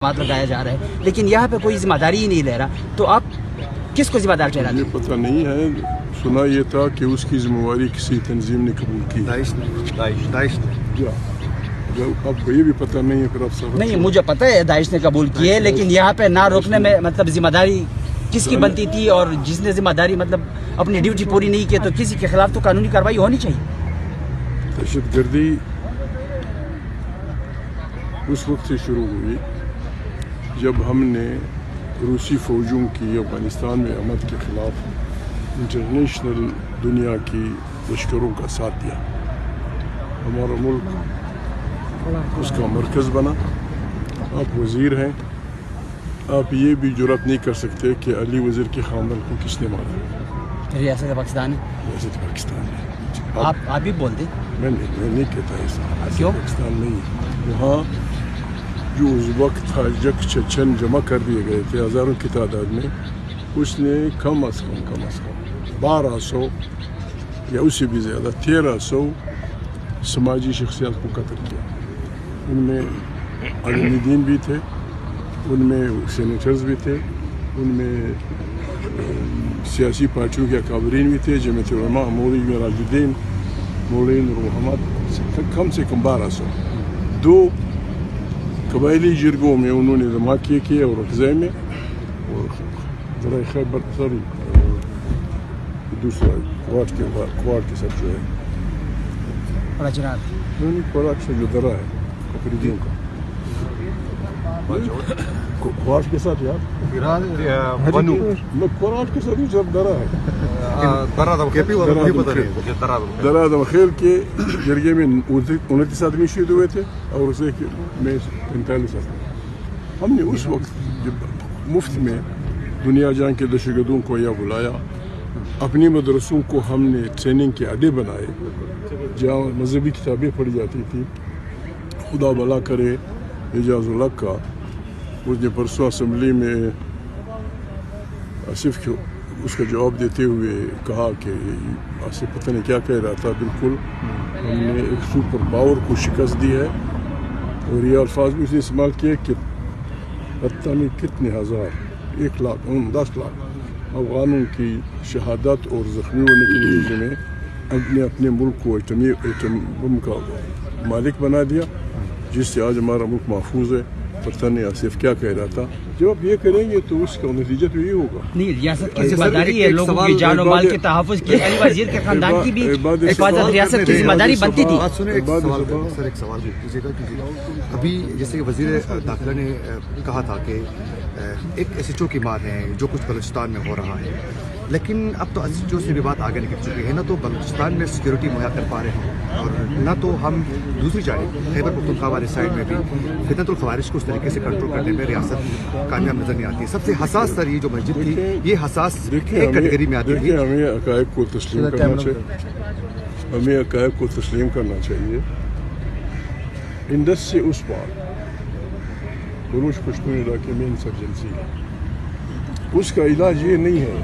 لگایا جا رہا ہے، لیکن یہاں پہ کوئی ذمہ داری ہی نہیں لے رہا، تو آپ کس کو ذمہ دار ٹھہراتے ہیں؟ یہ پتہ نہیں ہے، سنا یہ تھا کہ اس کی ذمہ داری کسی تنظیم نے قبول کی، داعش نے اب یہ بھی پتہ نہیں ہے پھر اب نہیں، مجھے پتہ ہے داعش نے قبول کی ہے، لیکن یہاں پہ نہ روکنے میں مطلب ذمہ داری کس کی بنتی تھی، اور جس نے ذمہ داری مطلب اپنی ڈیوٹی پوری نہیں کی تو کسی کے خلاف تو قانونی کارروائی ہونی چاہیے۔ دہشت گردی اس وقت سے شروع ہوئی جب ہم نے روسی فوجوں کی افغانستان میں آمد کے خلاف انٹرنیشنل دنیا کی لشکروں کا ساتھ دیا۔ ہمارا ملک اس کا مرکز بنا۔ آپ وزیر ہیں، آپ یہ بھی جرأت نہیں کر سکتے کہ علی وزیر کے خاندان کو کس نے مارا؟ ریاست پاکستان ہے، ریاست پاکستان ہے۔ آپ بھی بول دیں۔ میں نہیں کہتا ایسا، کیوں؟ پاکستان نہیں، وہاں جو اس وقت تاجک چچن جمع کر دیے گئے تھے ہزاروں کی تعداد میں، اس نے کم از کم 1200 یا اس سے بھی زیادہ 1300 سماجی شخصیات کو قتل کیا۔ ان میں عالمی دین بھی تھے، ان میں سینیٹرز بھی تھے، ان میں سیاسی پارٹیوں کے اکابرین بھی تھے، جمعیت علماء، مولوی میراج الدین، مولوی نور محمد، کم سے کم 1200۔ 2 قبائلی جرگوں میں انہوں نے دھماکے کیے، اور اقضاء میں، اور ذرائع خیبر دوسرا کوارٹ کے ساتھ جو ہے کوارٹ سے جو درا ہے کپریدیوں کا کوارٹ کے ساتھ یار کوارٹ کے ساتھ جو درا ہے درا دمخیل کے جرگے میں 29 آدمی شہید ہوئے تھے، اور اسے میں 45 آدمی۔ ہم نے اس وقت جب مفت میں دنیا جان کے دہشت گردوں کو یا بلایا، اپنی مدرسوں کو ہم نے ٹریننگ کے اڈے بنائے جہاں مذہبی کتابیں پڑھی جاتی تھی۔ خدا بھلا کرے اعجاز الحق کا، اس نے پرسوں اسمبلی میں آصف کو اس کا جواب دیتے ہوئے کہا کہ آصف پتہ نہیں کیا کہہ رہا تھا، بالکل ہم نے ایک سپر پاور کو شکست دی ہے، اور یہ الفاظ بھی اس نے استعمال کیے کہ پتہ نہیں کتنے ہزار 1 لاکھ 10 لاکھ افغانوں کی شہادت اور زخمی ہونے کے نتیجے میں اپنے ملک کو ایٹم بم کا مالک بنا دیا، جس سے آج ہمارا ملک محفوظ ہے۔ پتہ نہیں آصف کیا کہہ رہا تھا۔ جب آپ یہ کریں گے تو اس کا نتیجہ تو یہ ہوگا۔ نہیں، ریاست کی ذمہ داری ہے، لوگوں کی جان و مال کے تحفظ کی، علی وزیر کے خاندان کی بھی حفاظت ریاست کی ذمہ داری بنتی تھی۔ ایک سوال کیجیے گا، ابھی جیسے کہ وزیر داخلہ نے کہا تھا کہ ایک ایس ایچ او کی مار ہے جو کچھ بلوچستان میں ہو رہا ہے، لیکن اب تو ایس ایچ او سے بھی بات آگے نکل چکی ہے، نہ تو بلوچستان میں سیکورٹی مہیا کر پا رہے ہیں، اور نہ تو ہم دوسری جانب خیبر پختونخوا والے سائڈ میں بھی فتنۃ الخوارج کو اس طریقے سے کنٹرول کرنے میں ریاست کامیاب نظر نہیں آتی ہے۔ سب سے حساس تر یہ جو مسجد تھی، یہ حساس ایک کیٹیگری میں آتی ہے۔ ہمیں حقائق کو تسلیم کرنا چاہیے، ہمیں حقائق کو تسلیم کرنا چاہیے۔ انڈس سے اس پار بلوچ پشتون علاقے میں انسرجنسی ہے، اس کا علاج یہ نہیں ہے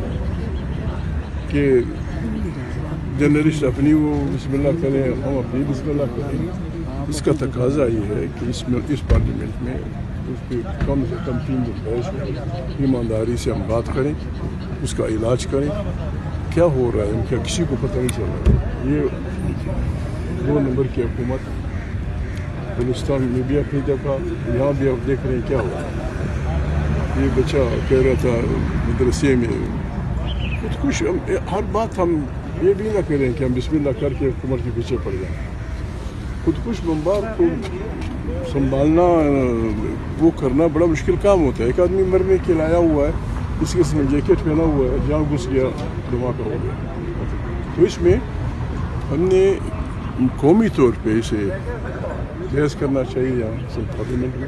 کہ جرنلسٹ اپنی وہ بسم اللہ کریں، ہم اپنی بسم اللہ کریں۔ اس کا تقاضا یہ ہے کہ اس پارلیمنٹ میں اس پہ کم سے کم 3 دن بیٹھ کر ایمانداری سے ہم بات کریں، اس کا علاج کریں۔ کیا ہو رہا ہے کیا کسی کو پتہ نہیں چل رہا ہے۔ یہ 2 نمبر کی حکومت بلوچستان میں بھی اپنی جگہ، یہاں بھی آپ دیکھ رہے ہیں کیا ہو رہا ہے۔ یہ بچہ کہہ رہا تھا مدرسے میں خود کچھ، ہر بات ہم یہ بھی نہ کریں کہ ہم بسم اللہ کر کے حکومت کے پیچھے پڑ جائیں۔ خود کچھ بمبار کو سنبھالنا، وہ کرنا بڑا مشکل کام ہوتا ہے۔ ایک آدمی مرنے کے لایا ہوا ہے، اس کے ساتھ جیکٹ پہنا ہوا ہے، جہاں گھس گیا دھماکہ ہو گیا۔ تو اس میں ہم نے قومی طور پہ اسے بحث کرنا چاہیے یہاں پارلیمنٹ میں،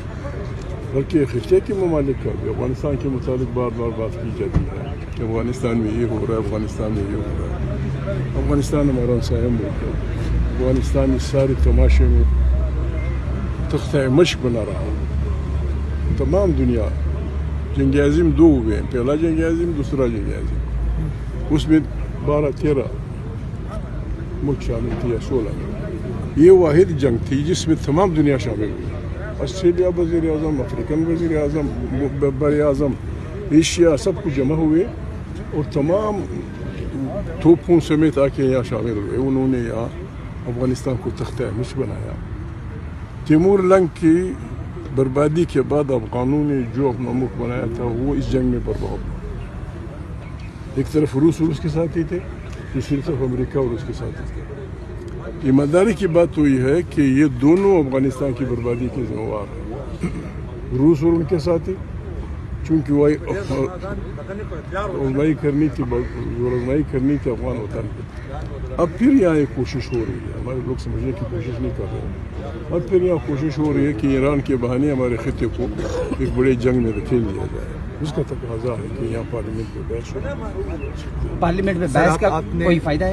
بلکہ خطے کے ممالک کا بھی افغانستان کے متعلق بار بار بات کی جاتی ہے کہ افغانستان میں یہ ہو رہا ہے، افغانستان میں یہ ہو رہا ہے۔ افغانستان ہمارا ہمسایہ ملک ہے، افغانستان اس سارے تماشے میں تختہ مشق بنا رہا ہے۔ تمام دنیا جنگ عظیم 2 ہوئے ہیں، پہلا جنگ عظیم، دوسرا جنگ عظیم، اس میں 12-13 ملک شامل تھے یا 16 میں۔ یہ واحد جنگ تھی جس میں تمام دنیا شامل ہوئی۔ آسٹریلیا وزیر اعظم, افریقن وزیر اعظم, بر اعظم ایشیا سب کچھ جمع ہوئے اور تمام توپوں سمیت آ کے یہاں شامل ہوئے. انہوں نے یہاں افغانستان کو تختہ مصر بنایا. تیمور لنگ کی بربادی کے بعد افغانوں نے جو اپنا ملک بنایا تھا وہ اس جنگ میں برباد ہوا. ایک طرف روس کے ساتھ ہی تھے, دوسری طرف امریکہ اور اس کے ساتھ ہی تھے. ایمانداری کی بات تو یہ ہے کہ یہ دونوں افغانستان کی بربادی کے ذمہ وار ہیں, روس اور ان کے ساتھ ہی, چونکہ وہ رہنمائی کرنی تھی افغان وطن کی. اب پھر یہاں ایک کوشش ہو رہی ہے, ہمارے لوگ سمجھنے کی کوشش نہیں کر رہے ہیں, اب پھر یہاں کوشش ہو رہی ہے کہ ایران کے بہانے ہمارے خطے کو ایک بڑے جنگ میں دھکیل دیا جائے. اس کا تقاضا ہے کہ یہاں پارلیمنٹ میں بحث ہو. پارلیمنٹ میں بحث کا کوئی فائدہ ہے؟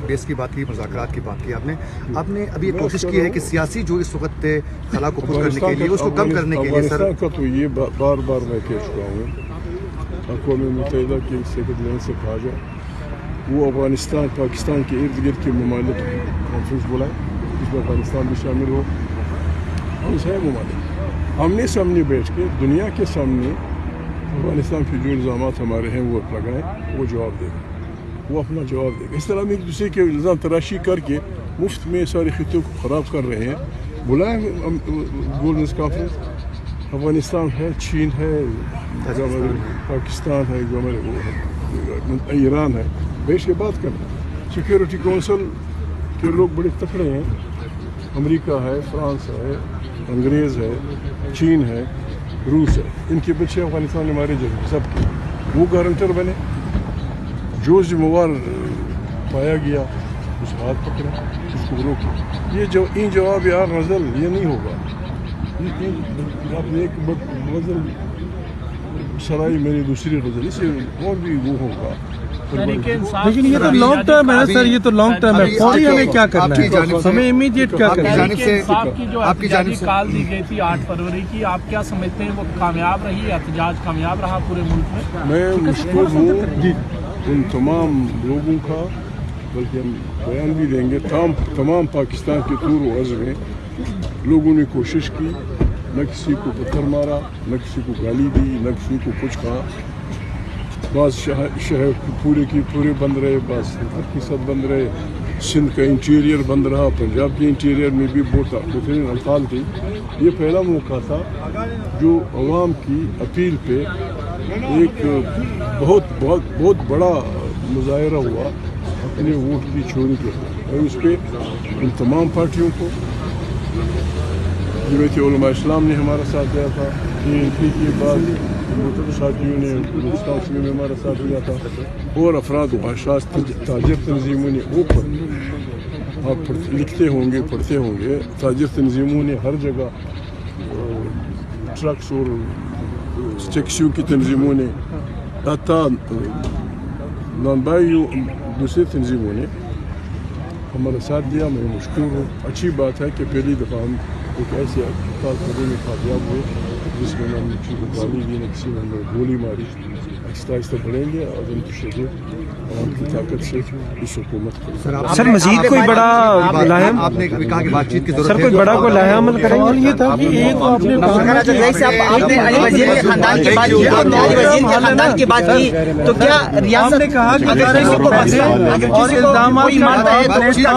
بیس کی بات کی, مذاکرات کی بات کی آپ نے ابھی یہ کوشش کی ہے کہ سیاسی جو اس وقت خلا کو پُر کرنے کے لیے, اس کو کم کرنے کے لیے. سر کا تو یہ بار میں کہہ چکا ہوں, اقوام متحدہ کے سیکرٹری سے کہا جائے وہ افغانستان پاکستان کے ارد گرد کے ممالک کانفرنس بلائے, جس میں افغانستان بھی شامل ہو. ہم سے ممالک آمنے سامنے بیٹھ کے دنیا کے سامنے افغانستان کے جو الزامات ہمارے ہیں وہ لگائیں, وہ جواب دے گا, وہ اپنا جواب دے گا. اس طرح ہم ایک دوسرے کے الزام تراشی کر کے مفت میں سارے خطوں کو خراب کر رہے ہیں. بلائیں گولڈنس کانفرنس, افغانستان ہے, چین ہے, پاکستان ہے, ایران ہے, بیٹھ کے بات کرنا. سیکورٹی کونسل کے لوگ بڑے تکڑے ہیں, امریکہ ہے, فرانس ہے, انگریز ہے, چین ہے, روس ہے, ان کے پیچھے افغانستان ہمارے جگہ سب کے وہ گارنٹر بنے. جو ذمہ وار پایا گیا اس ہاتھ پکڑا, اس کو روکے. یہ جو ان جواب یار غزل یہ نہیں ہوگا. آپ نے ایک غزل سرائی میری دوسری غزل, اس سے اور بھی وہ ہوگا. لیکن یہ تو لانگ ٹرم ہے سر, یہ تو لانگ ٹرم ہے. فوری ہمیں کیا کرنا ہے, ہمیں امیڈیٹ کیا کرنا ہے. صاحب کی جو احتجاجی کال دی گئی تھی 8 فروری کی, آپ کیا سمجھتے ہیں وہ کامیاب رہی, احتجاج کامیاب رہا پورے ملک میں؟ میں مشکور ہوں ان تمام لوگوں کا, بلکہ ہم بیان بھی دیں گے. تمام پاکستان کے طور و عرض میں لوگوں نے کوشش کی, نہ کسی کو پتھر مارا, نہ کسی کو گالی دی, نہ کسی کو کچھ کہا. بعض شہر پورے بند رہے, بعض 70% بند رہے. سندھ کا انٹیریئر بند رہا, پنجاب کے انٹیریئر میں بھی بہت بہترین الفاظ تھی. یہ پہلا موقع تھا جو عوام کی اپیل پہ ایک بہت بڑا مظاہرہ ہوا اپنے ووٹ کی چوری کے, اور اس پہ ان تمام پارٹیوں کو, جمعیت علماء اسلام نے ہمارا ساتھ دیا تھا, ANP کے بعد ساتھیوں نے ہندوستان سے بھی ہمارا ساتھ دیا تھا, اور افراد و اشخاص تاجر تنظیموں نے اوپر آپ لکھتے ہوں گے پڑھتے ہوں گے, تاجر تنظیموں نے ہر جگہ, ٹرکس اور ٹیکسیوں کی تنظیموں نے, حتیٰ نانبائیوں دوسری تنظیموں نے ہمارا ساتھ دیا. میں مشکور ہوں. اچھی بات ہے کہ پہلی دفعہ ہم ایک ایسے کرنے میں کامیاب ہوئے جس میں نہ کسی کو گالی دی, نہ کسی نے گولی ماری. آہستہ آہستہ بڑھیں گے اور ان کی شدت عوام کی طاقت سے اس حکومت کو. سر مزید کوئی بڑا لاہم, آپ نے کہا کہ بات چیت کی ضرورت سر کوئی بڑا کوئی لاہم عمل کریں گے. یہ تھا کہ ایک آپ نے علی وزیر کے خاندان کی بات کی, آپ نے علی وزیر کے خاندان کی بات کی, تو کیا ریاست نے کہا کہ اگر کسی کو اور الزامات کوئی مانتا ہے تو اس کا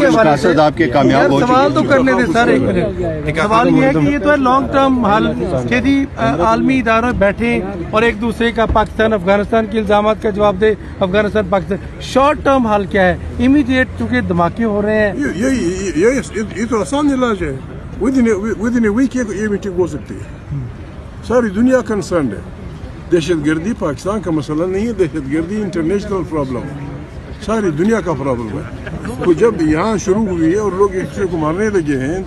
مقاصد آپ کے کامیاب ہو چکے ہیں. سوال تو کرنے دیں سر, ایک منٹ. سوال یہ ہے کہ یہ تو ہے لانگ ٹرم حل کہ جی عالمی اداروں بیٹھیں اور ایک دوسرے کا پاکستان افغانستان کے الزامات کا جواب دے, افغانستان پاکستان. شارٹ ٹرم حل کیا ہے, امیڈیٹ چونکہ دھماکے ہو رہے ہیں. یہ تو آسان علاج ہے. ود ان اے ویک یہ میٹنگ ہو سکتی ہے. ساری دنیا کنسرنڈ ہے. دہشت گردی پاکستان کا مسئلہ نہیں ہے, دہشت گردی انٹرنیشنل پرابلم ہے, ساری دنیا کا پرابلم ہے. تو جب یہاں شروع ہوئی ہے اور لوگ ایک دوسرے کو مارنے لگے ہیں,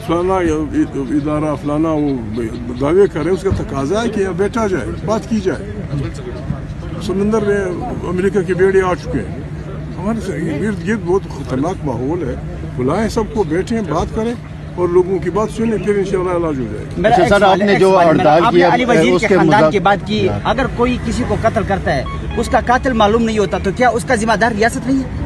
فلانا ادارہ فلانا وہ دعوے کرے, اس کا تقاضا ہے کہ یہاں بیٹھا جائے, بات کی جائے. سمندر میں امریکہ کے بیڑے آ چکے ہیں, ہمارے ارد گرد بہت خطرناک ماحول ہے. بلائیں سب کو, بیٹھیں, بات کریں اور لوگوں کی بات سنیں, پھر انشاءاللہ علاج ہو جائے گا. سر آپ نے جو ہڑتال کی علی وزیر کے خاندان کی بات کی, اگر کوئی کسی کو قتل کرتا ہے, اس کا قاتل معلوم نہیں ہوتا, تو کیا اس کا ذمہ دار ریاست نہیں ہے؟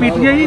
PTI